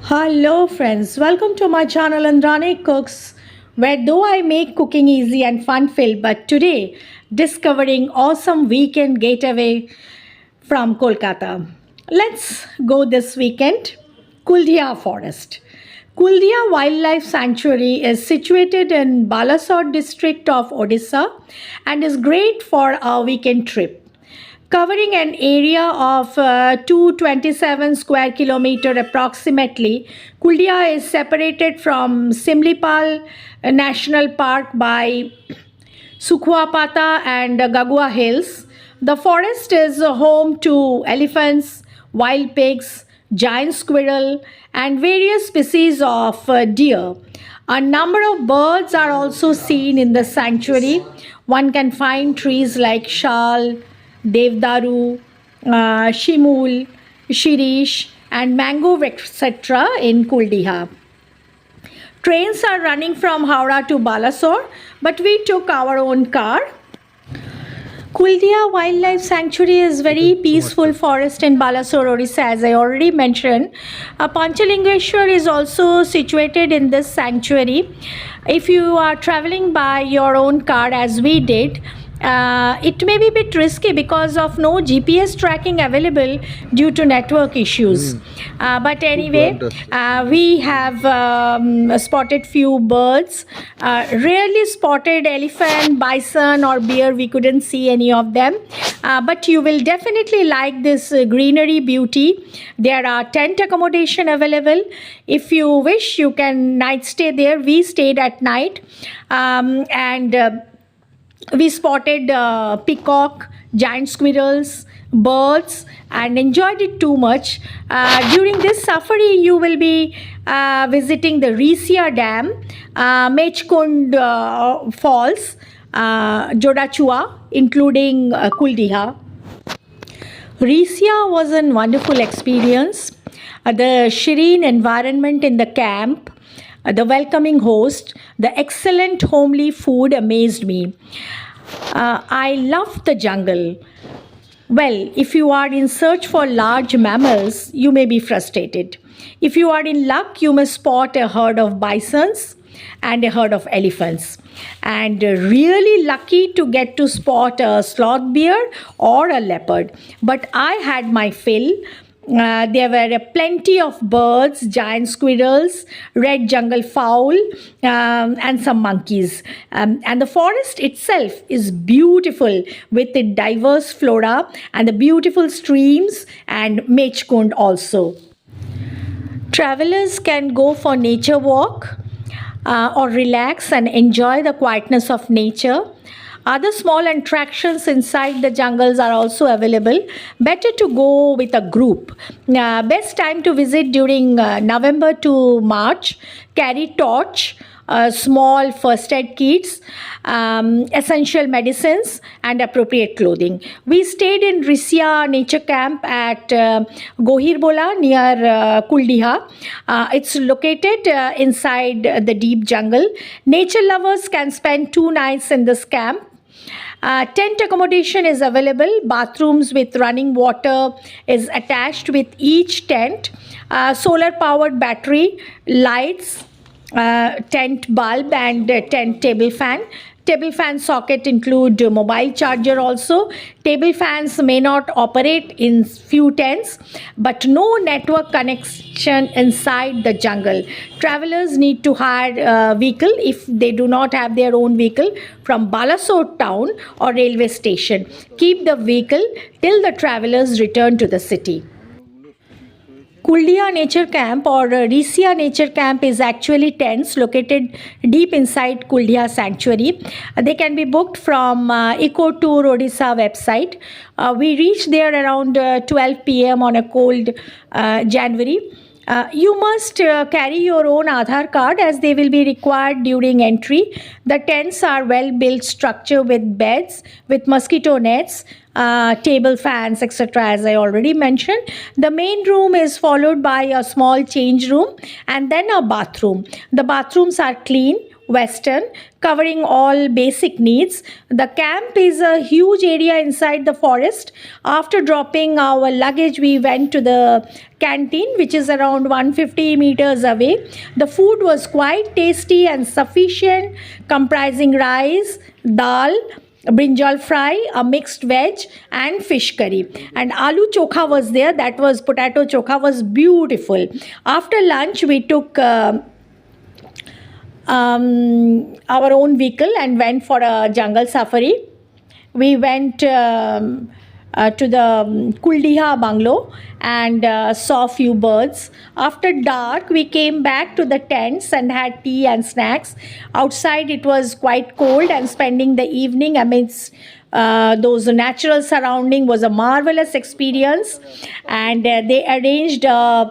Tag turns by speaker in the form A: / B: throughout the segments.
A: Hello friends, welcome to my channel Andrani Cooks, where though I make cooking easy and fun filled, but today discovering awesome weekend getaway from Kolkata. Let's go this weekend. Kuldiha Forest. Kuldiha Wildlife Sanctuary is situated in Baleswar district of Odisha and is great for a weekend trip. Covering an area of 227 square kilometer approximately, Kuldiha is separated from Simlipal National Park by Sukhuapata and Gagua Hills. The forest is home to elephants, wild pigs, giant squirrel, and various species of deer. A number of birds are also seen in the sanctuary. One can find trees like shal, devdaru, shimul, shirish, and mango, etc. in Kuldiha. Trains are running from Howrah to Balasore, but we took our own car. Kuldiha Wildlife Sanctuary is very peaceful forest in Baleswar, Odisha, as I already mentioned. Panchalingeshwar is also situated in this sanctuary. If you are traveling by your own car, as we did, it may be a bit risky because of no GPS tracking available due to network issues. But anyway, we have spotted few birds. Rarely spotted elephant, bison or bear. We couldn't see any of them. But you will definitely like this greenery beauty. There are tent accommodation available. If you wish, you can night stay there. We stayed at night and we spotted peacock, giant squirrels, birds, and enjoyed it too much. During this safari, you will be visiting the Rissia Dam, Mechkund Falls, Jodachua, including Kuldiha. Rissia was a wonderful experience. The serene environment in the camp, the welcoming host, the excellent homely food amazed me. I loved the jungle. Well, if you are in search for large mammals, you may be frustrated. If you are in luck, you may spot a herd of bisons and a herd of elephants. And really lucky to get to spot a sloth bear or a leopard. But I had my fill. There were plenty of birds, giant squirrels, red jungle fowl, and some monkeys. And the forest itself is beautiful with the diverse flora and the beautiful streams and Mechkund also. Travelers can go for nature walk or relax and enjoy the quietness of nature. Other small attractions inside the jungles are also available. Better to go with a group. Best time to visit during November to March. Carry torch, small first aid kits, essential medicines, and appropriate clothing. We stayed in Rissia Nature Camp at Gohirabhola near Kuldiha. It's located inside the deep jungle. Nature lovers can spend 2 nights in this camp. Tent accommodation is available. Bathrooms with running water is attached with each tent. Solar powered battery, lights, tent bulb and tent table fan. Table fan socket include mobile charger also. Table fans may not operate in few tents, but no network connection inside the jungle. Travelers need to hire a vehicle if they do not have their own vehicle from Balasore town or railway station. Keep the vehicle till the travelers return to the city. Kuldiha Nature Camp or Rissia Nature Camp is actually tents located deep inside Kuldiha Sanctuary. They can be booked from Eco Tour Odisha website. We reached there around 12 p.m. on a cold January. You must carry your own Aadhaar card as they will be required during entry. The tents are well-built structure with beds, with mosquito nets, table fans, etc. as I already mentioned. The main room is followed by a small change room and then a bathroom. The bathrooms are clean, western, covering all basic needs. The camp is a huge area inside the forest. After dropping our luggage, we went to the canteen, which is around 150 meters away. The food was quite tasty and sufficient, comprising rice, dal, brinjal fry, a mixed veg, and fish curry. And aloo chokha was there. That was potato chokha, was beautiful. After lunch, we took our own vehicle and went for a jungle safari. We went to the Kuldiha bungalow and saw few birds. After dark, we came back to the tents and had tea and snacks. Outside, it was quite cold, and spending the evening amidst those natural surrounding was a marvelous experience. And they arranged a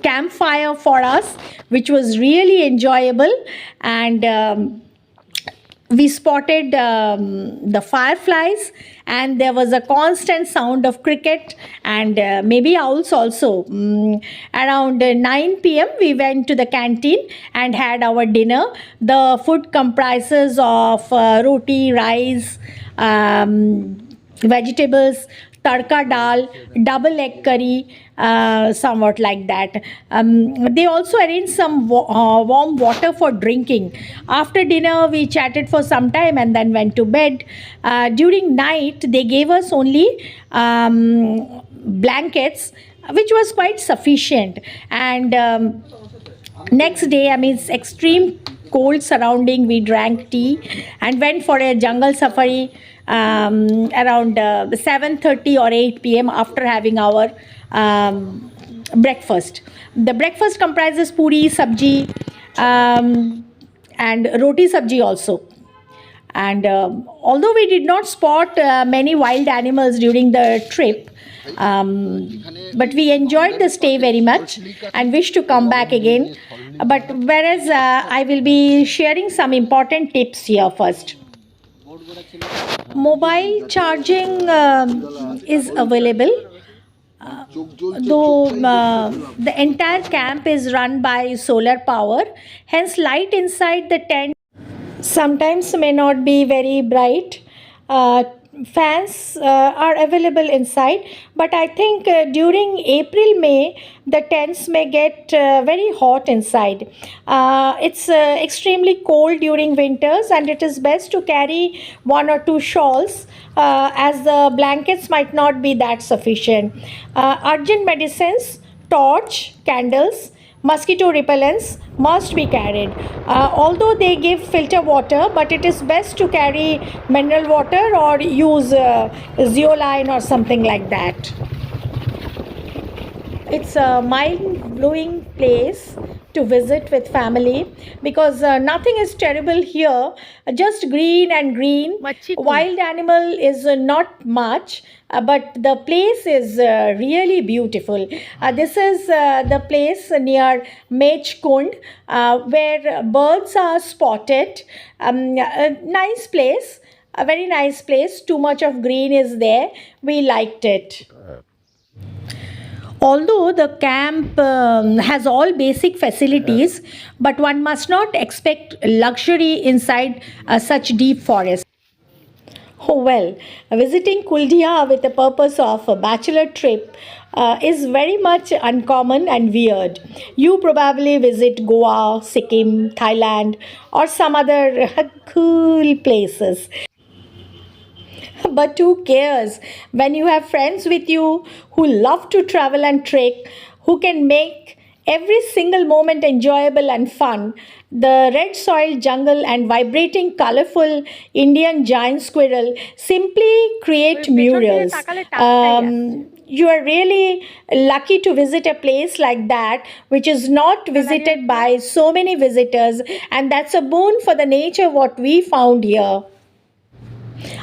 A: campfire for us, which was really enjoyable. And we spotted the fireflies, and there was a constant sound of cricket and maybe owls also. Around 9 p.m. we went to the canteen and had our dinner. The food comprises of roti, rice, vegetables, tadka dal, double egg curry, somewhat like that. They also arranged some warm water for drinking. After dinner, we chatted for some time and then went to bed. During night, they gave us only blankets, which was quite sufficient. And next day, it's extreme cold surrounding, we drank tea and went for a jungle safari around 7:30 or 8 p.m. after having our breakfast. The breakfast comprises puri, sabji, and roti sabji also. And although we did not spot many wild animals during the trip, but we enjoyed the stay very much and wish to come back again. But whereas I will be sharing some important tips here first. Mobile charging is available, though the entire camp is run by solar power. Hence, light inside the tent sometimes may not be very bright. Fans are available inside, but I think during April, May, the tents may get very hot inside. It's extremely cold during winters, and it is best to carry one or two shawls as the blankets might not be that sufficient. Urgent medicines, torch, candles, mosquito repellents must be carried. Although they give filter water, but it is best to carry mineral water or use zeoline or something like that. It's a mind-blowing place to visit with family because nothing is terrible here, just green and green. Wild animal is not much, but the place is really beautiful. This is the place near Mech Kund where birds are spotted. A nice place, a very nice place. Too much of green is there. We liked it. Although the camp has all basic facilities, but one must not expect luxury inside such deep forest. Oh well, visiting Kuldiha with the purpose of a bachelor trip is very much uncommon and weird. You probably visit Goa, Sikkim, Thailand, or some other cool places. But who cares when you have friends with you who love to travel and trek, who can make every single moment enjoyable and fun? The red soil jungle and vibrating colorful Indian giant squirrel simply create murals. You are really lucky to visit a place like that, which is not visited by so many visitors, and that's a boon for the nature what we found here.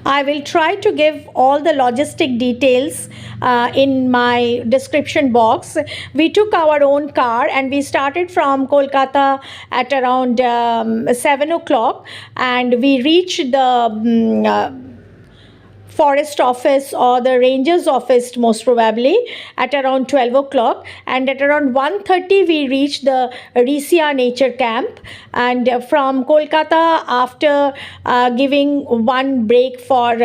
A: I will try to give all the logistic details in my description box. We took our own car and we started from Kolkata at around 7 o'clock, and we reached the forest office or the ranger's office, most probably at around 12 o'clock, and at around 1:30 we reached the Rissia Nature Camp. And from Kolkata, after giving one break for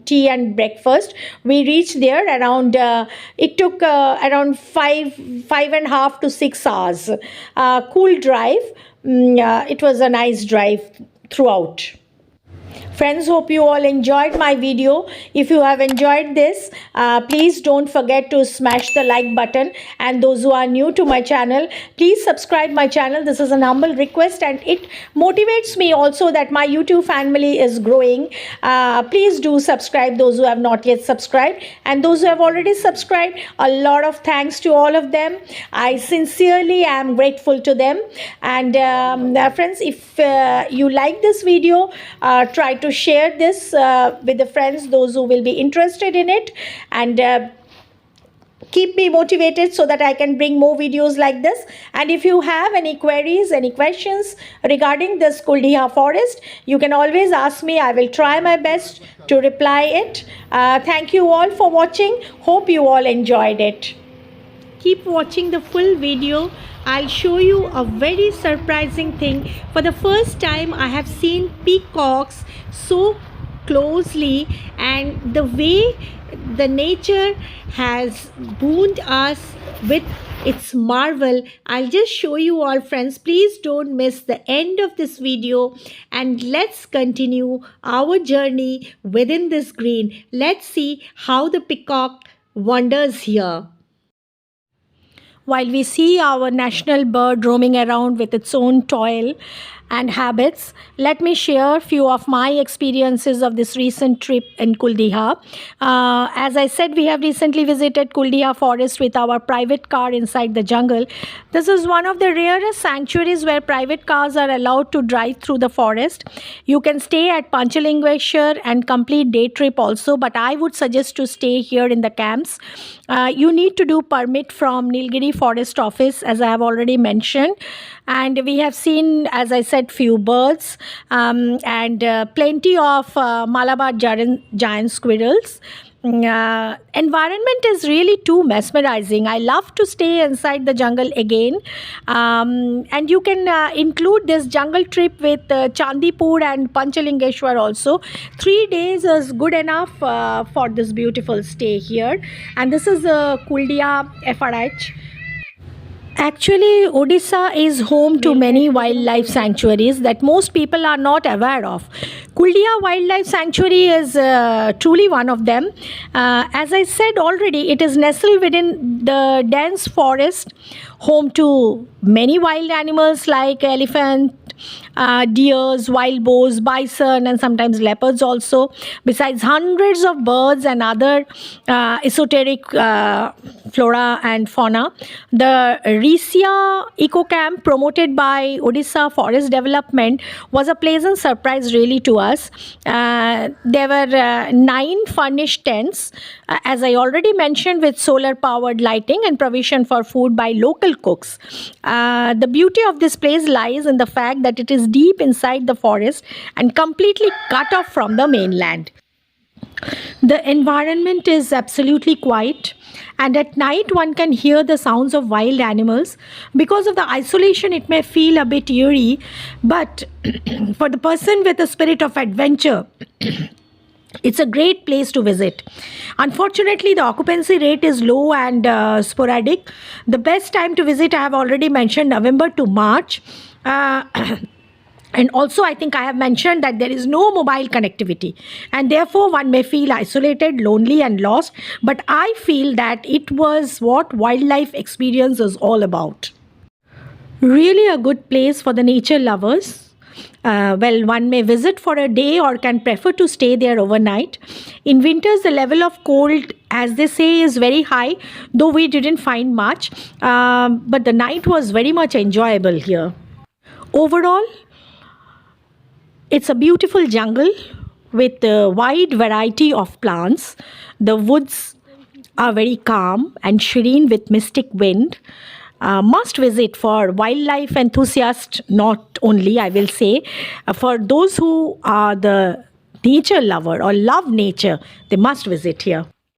A: tea and breakfast, we reached there around it took around 5.5 to 6 hours. Cool drive. It was a nice drive throughout. Friends, hope you all enjoyed my video. If you have enjoyed this, please don't forget to smash the like button, and those who are new to my channel, please subscribe my channel. This is an humble request, and it motivates me also that my YouTube family is growing. Please do subscribe, those who have not yet subscribed, and those who have already subscribed, a lot of thanks to all of them. I sincerely am grateful to them. And friends, if you like this video, try to share this with the friends, those who will be interested in it, and keep me motivated so that I can bring more videos like this. And if you have any queries, any questions regarding this Kuldiha forest, you can always ask me. I will try my best to reply it. Thank you all for watching. Hope you all enjoyed it. Keep watching the full video. I'll show you a very surprising thing. For the first time, I have seen peacocks so closely, and the way the nature has booned us with its marvel. I'll just show you all, friends. Please don't miss the end of this video, and let's continue our journey within this green. Let's see how the peacock wanders here. While we see our national bird roaming around with its own toil and habits, let me share a few of my experiences of this recent trip in Kuldiha. As I said, we have recently visited Kuldiha forest with our private car inside the jungle. This is one of the rarest sanctuaries where private cars are allowed to drive through the forest. You can stay at Panchalingeshwar and complete day trip also, but I would suggest to stay here in the camps. You need to do permit from Nilagiri forest office, as I have already mentioned. And we have seen, as I said, few birds and plenty of Malabar giant squirrels. Environment is really too mesmerizing. I love to stay inside the jungle again. And you can include this jungle trip with Chandipur and Panchalingeshwar also. 3 days is good enough for this beautiful stay here. And this is Kuldiha FRH. Actually, Odisha is home to many wildlife sanctuaries that most people are not aware of. Kuldiha Wildlife Sanctuary is truly one of them. As I said already, it is nestled within the dense forest, home to many wild animals like elephant, deers, wild boars, bison, and sometimes leopards also, besides hundreds of birds and other esoteric flora and fauna. The Rissia Eco Camp, promoted by Odisha Forest Development, was a pleasant surprise really to us. There were 9 furnished tents, as I already mentioned, with solar powered lighting and provision for food by local cooks. The beauty of this place lies in the fact that it is deep inside the forest and completely cut off from the mainland. The environment is absolutely quiet, and at night one can hear the sounds of wild animals. Because of the isolation, it may feel a bit eerie, but for the person with a spirit of adventure, it's a great place to visit. Unfortunately, the occupancy rate is low and sporadic. The best time to visit, I have already mentioned, November to March. And also, I think I have mentioned that there is no mobile connectivity, and therefore one may feel isolated, lonely, and lost. But I feel that it was what wildlife experience is all about. Really a good place for the nature lovers. Well, one may visit for a day or can prefer to stay there overnight. In winters, the level of cold, as they say, is very high, though we didn't find much. But the night was very much enjoyable here. Overall, it's a beautiful jungle with a wide variety of plants. The woods are very calm and serene with mystic wind. Must visit for wildlife enthusiasts, not only, I will say, for those who are the nature lover or love nature, they must visit here.